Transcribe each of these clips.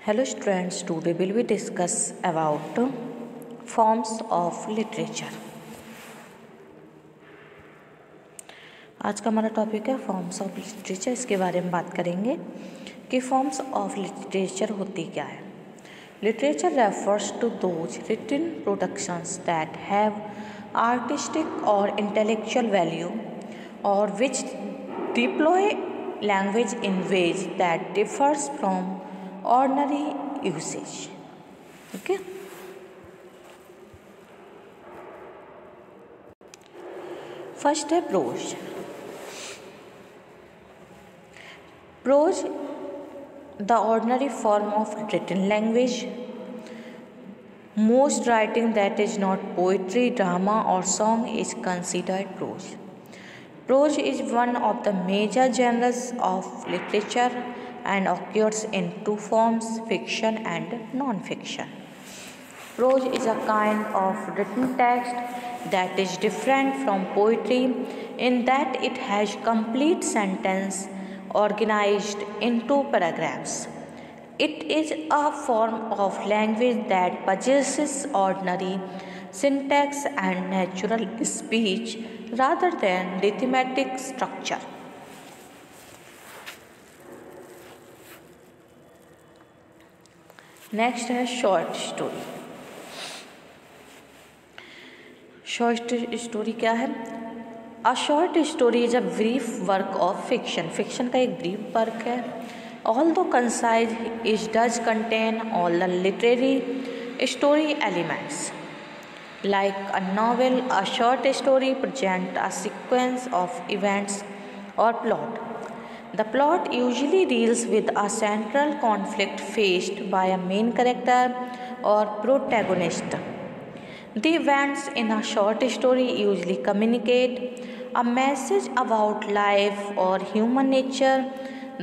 Hello students, today will we discuss about forms of literature। आज का हमारा topic है फॉर्म्स ऑफ लिटरेचर। इसके बारे में बात करेंगे कि फॉर्म्स ऑफ लिटरेचर होती क्या है। Literature refers to those written productions that have artistic और इंटेलेक्चुअल वैल्यू और which deploy language in ways that differs from ordinary usage। okay, first है prose। prose the ordinary form of written language, most writing that is not poetry, drama or song is considered prose। Prose is one of the major genres of literature and occurs in two forms, fiction and non-fiction। Prose is a kind of written text that is different from poetry in that it has complete sentence organized into paragraphs. It is a form of language that possesses ordinary syntax and natural speech rather than rhythmic structure। Next है short story. Short story क्या है? अ short story is a brief work of fiction. Fiction का एक brief work है। All दो concise is does contain all the literary story elements like a novel. A short story present a sequence of events और plot. The plot usually deals with a central conflict faced by a main character or protagonist. The events in a short story usually communicate a message about life or human nature.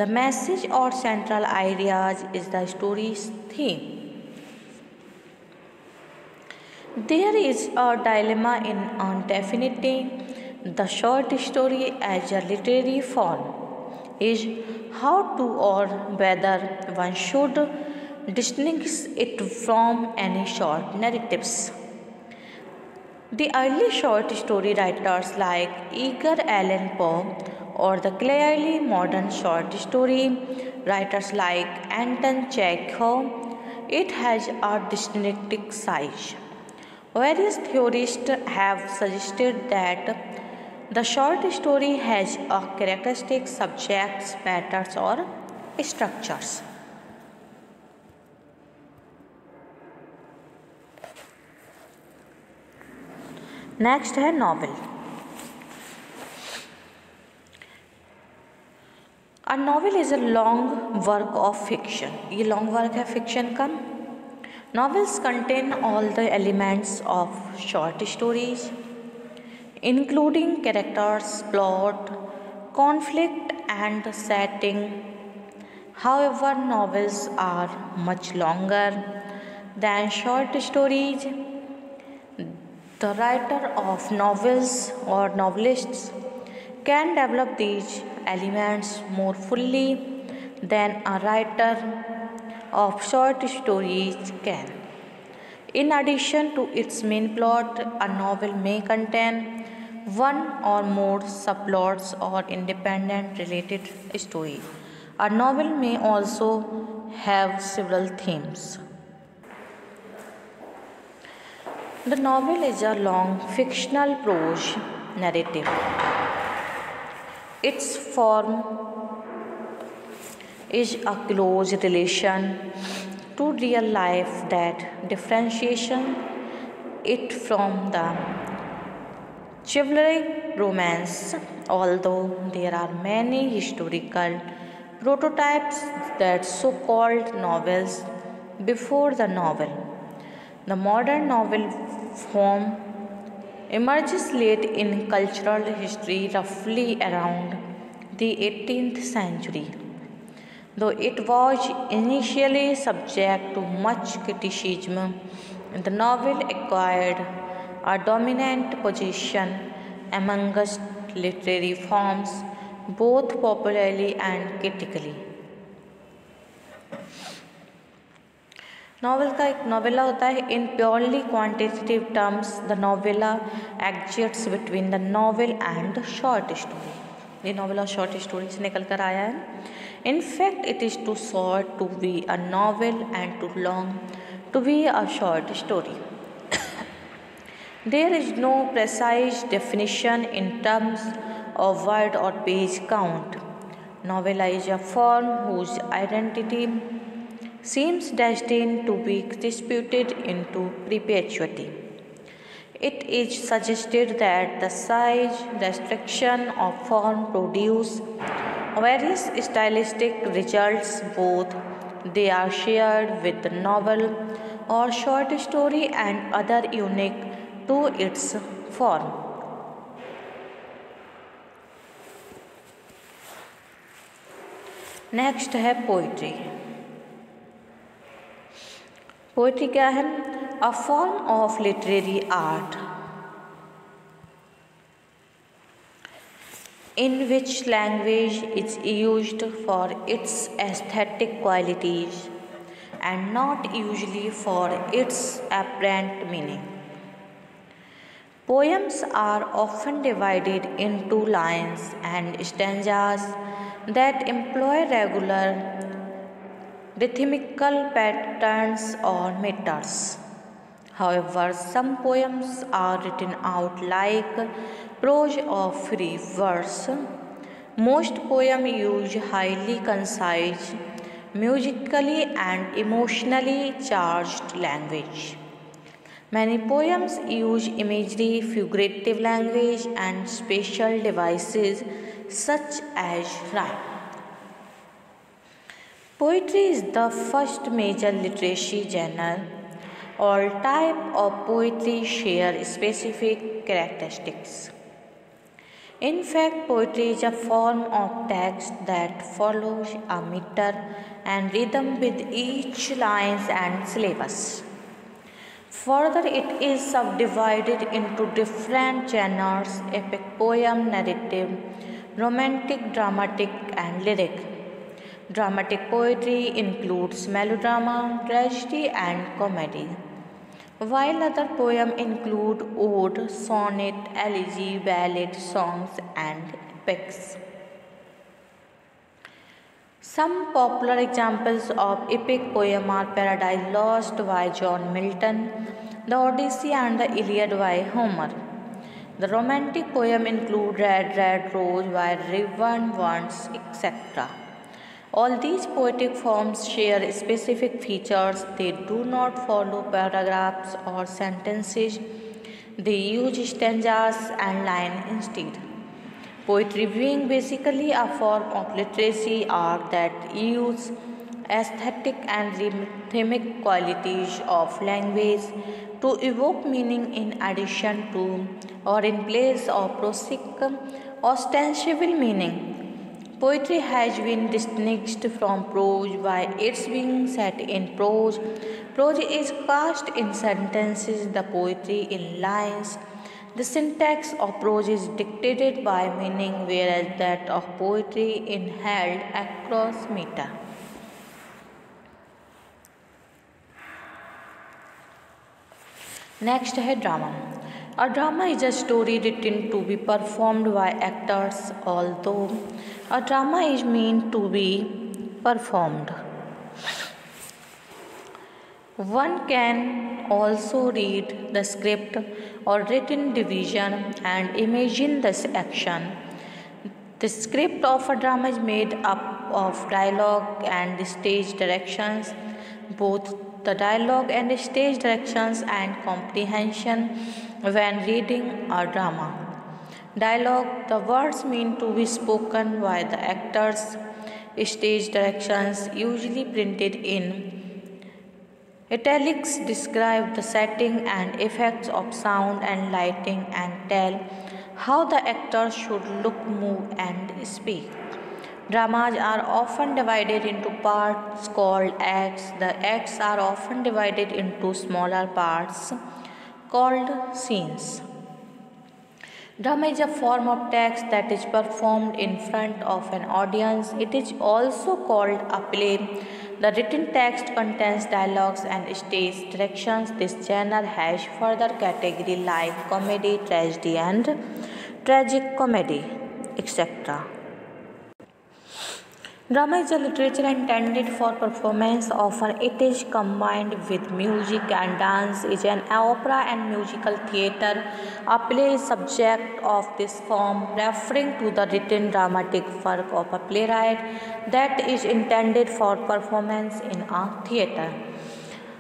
The message or central ideas is the story's theme. There is a dilemma in defining the short story as a literary form is how to or whether one should distinguish it from any short narratives. The early short story writers like Edgar Allan Poe or the clearly modern short story writers like Anton Chekhov, it has a distinctive size. Various theorists have suggested that the short story has a characteristic subjects, matters or structures. Next है novel. A novel is a long work of fiction. ये long work है fiction का। Novels contain all the elements of short stories including characters, plot, conflict and setting. However, novels are much longer than short stories. The writer of novels or novelists can develop these elements more fully than a writer of short stories can. In addition to its main plot, a novel may contain one or more subplots or independent related stories. A novel may also have several themes. The novel is a long fictional prose narrative. Its form is a close relation to real life that differentiates it from the chivalric romance. Although there are many historical prototypes that so-called novels before the novel, the modern novel form emerges late in cultural history, roughly around the 18th century. Though it was initially subject to much criticism, the novel acquired a dominant position amongst literary forms, both popularly and critically. Novel का एक novella होता है in purely quantitative terms the novella exists between the novel and the short story. ये novel और short story से निकल कर आया है। In fact it is too short to be a novel and too long to be a short story. There is no precise definition in terms of word or page count. Novella is a form whose identity seems destined to be disputed into perpetuity. It is suggested that the size restriction of form produce various stylistic results, both they are shared with the novel or short story and other unique to its form. Next है poetry. Poetry क्या है? A form of literary art in which language is used for its aesthetic qualities and not usually for its apparent meaning. Poems are often divided into lines and stanzas that employ regular rhythmical patterns or meters. However, some poems are written out like prose or free verse. Most poems use highly concise, musically and emotionally charged language. Many poems use imagery, figurative language, and special devices such as rhyme. Poetry is the first major literary genre. All types of poetry share specific characteristics. In fact, poetry is a form of text that follows a meter and rhythm with each line and syllabus. Further, it is subdivided into different genres: epic poem, narrative, romantic, dramatic, and lyric. Dramatic poetry includes melodrama, tragedy, and comedy, while other poems include ode, sonnet, elegy, ballad, songs, and epics. Some popular examples of epic poems are Paradise Lost by John Milton, The Odyssey and the Iliad by Homer. The romantic poems include Red, Red Rose by Riven Once, etc. All these poetic forms share specific features. They do not follow paragraphs or sentences. They use stanzas and lines instead. Poetry being basically a form of literary art that uses aesthetic and rhythmic qualities of language to evoke meaning in addition to or in place of prosaic ostensible meaning. Poetry has been distinguished from prose by its being set in prose. Prose is cast in sentences, the poetry in lines. The syntax of prose is dictated by meaning, whereas that of poetry is held across meter. Next है drama. A drama is a story written to be performed by actors, although a drama is meant to be performed. One can also read the script or written division and imagine the action. The script of a drama is made up of dialogue and stage directions. Both the dialogue and stage directions and comprehension when reading a drama. Dialogue, the words mean to be spoken by the actors. Stage directions, usually printed in italics, describe the setting and effects of sound and lighting and tell how the actors should look, move, and speak. Dramas are often divided into parts called acts. The acts are often divided into smaller parts called scenes. Drama is a form of text that is performed in front of an audience. It is also called a play. The written text contains dialogues and stage directions. This genre has further categories like comedy, tragedy, and tragic comedy, etc. Drama is a literature intended for performance. Often it is combined with music and dance. Is an opera and musical theatre. A play is subject of this form, referring to the written dramatic work of a playwright that is intended for performance in a theatre.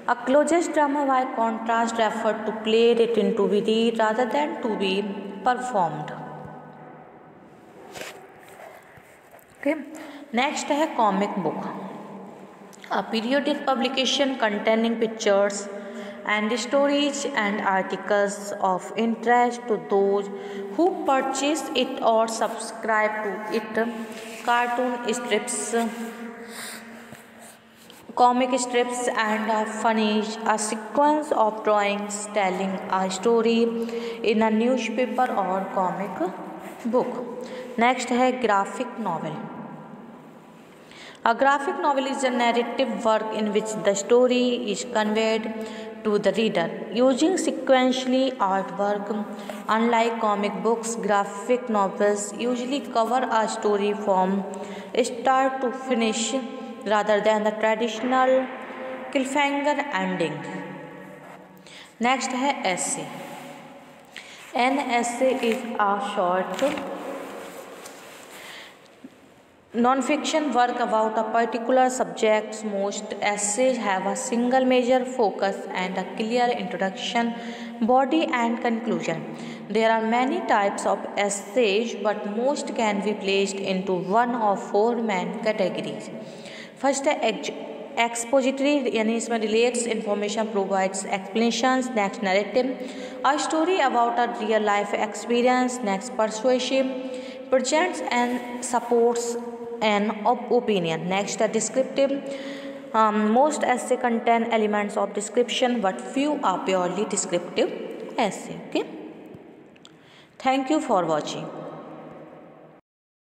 A closest drama, by contrast, referred to play written to be read rather than to be performed. Okay. Next है comic book, a periodic publication containing pictures and stories and articles of interest to those who purchase it or subscribe to it. Cartoon strips, comic strips and furnish a sequence of drawings telling a story in a newspaper or comic book. Next है graphic novel. A graphic novel is a narrative work in which the story is conveyed to the reader using sequentially artwork. Unlike comic books, graphic novels usually cover a story from start to finish rather than the traditional cliffhanger ending. Next है essay. An essay is a short non-fiction work about a particular subject. Most essays have a single major focus and a clear introduction, body and conclusion. There are many types of essays, but most can be placed into one of four main categories. First है expository, यानी इसमें relates information, provides explanations. Next narrative, a story about a real life experience. Next persuasive, presents and supports an opinion. Next descriptive, most essay contain elements of description but few are purely descriptive essay. Okay, thank you for watching.